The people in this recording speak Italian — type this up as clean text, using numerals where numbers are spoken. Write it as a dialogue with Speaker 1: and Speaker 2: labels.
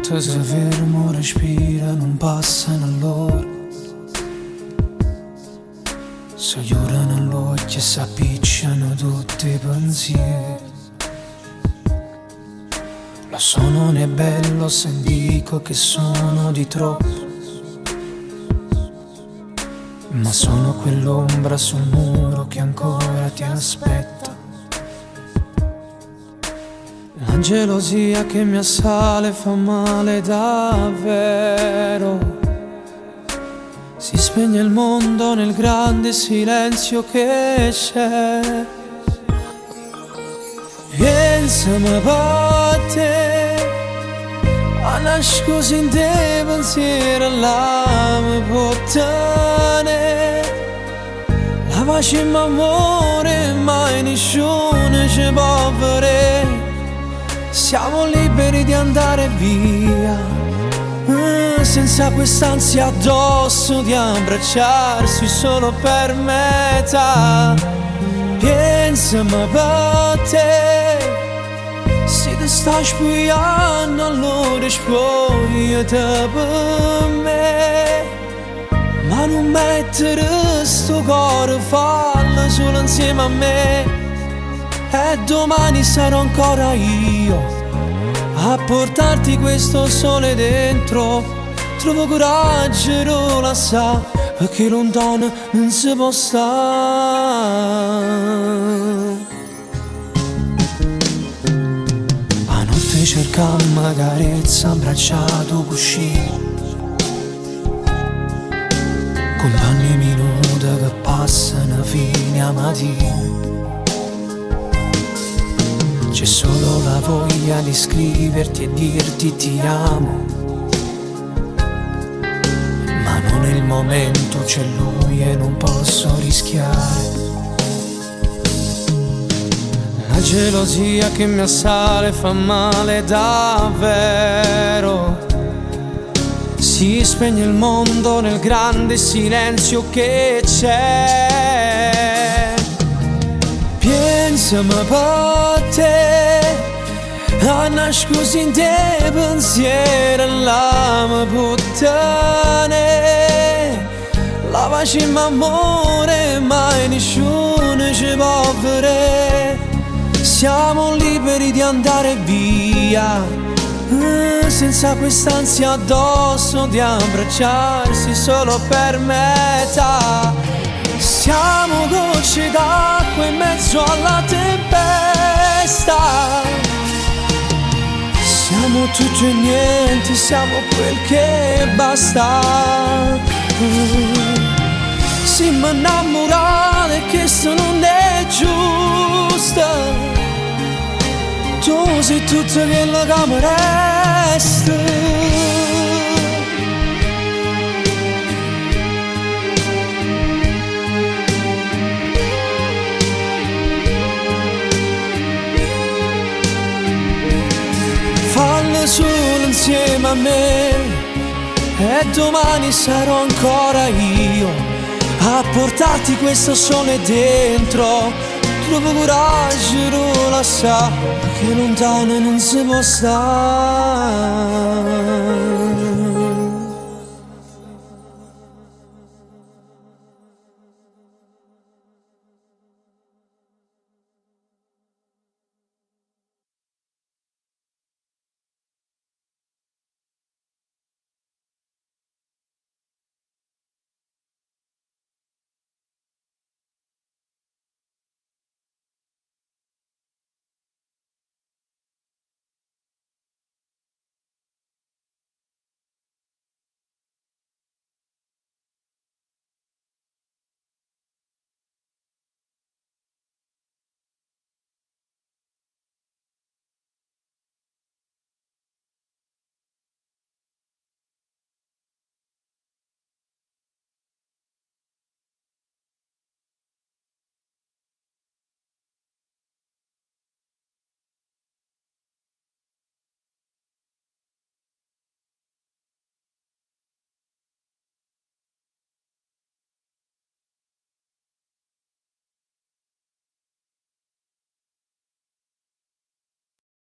Speaker 1: notte se fermo respira non passano all'ora. Se chiudono l'occhio e si appicciano tutti i pensieri. Lo so non è bello se dico che sono di troppo, ma sono quell'ombra sul muro che ancora ti aspetta. La gelosia che mi assale fa male davvero. Si spegne il mondo nel grande silenzio che c'è. Pensiamo a te, a nascosto in te pensiero alla mia puttane. La pace in amore mai nessuno ci può vedere. Siamo liberi di andare via, senza quest'ansia addosso di abbracciarsi solo per metà. Pensiamo a te, se ti stai spogliando allora spogliati per me. Ma non mettere sto cuore, fallo solo insieme a me. E domani sarò ancora io a portarti questo sole dentro. Trovo coraggio, non la sa, perché lontano non si può stare. A notte cercammo una carezza, abbracciato cuscino, compagni minuti che passano fino a mattina. C'è solo la voglia di scriverti e dirti ti amo, ma non è il momento, c'è lui e non posso rischiare. La gelosia che mi assale fa male davvero. Si spegne il mondo nel grande silenzio che c'è. Pensiamo a te, a nascosto in te pensiero alla mia puttane. La pace in amore mai nessuno ci può vedere. Siamo liberi di andare via, senza quest'ansia addosso di abbracciarsi solo per metà. Siamo gocce d'acqua in mezzo alla tempesta. Siamo tutto e niente, siamo quel che basta. Sì, ma innamorare che questo non è giusto. Tu sei tutto quello che mi resta. Fallo solo insieme a me e domani sarò ancora io a portarti questo sole dentro. Trovo coraggio, non la sa, che lontano non si può stare.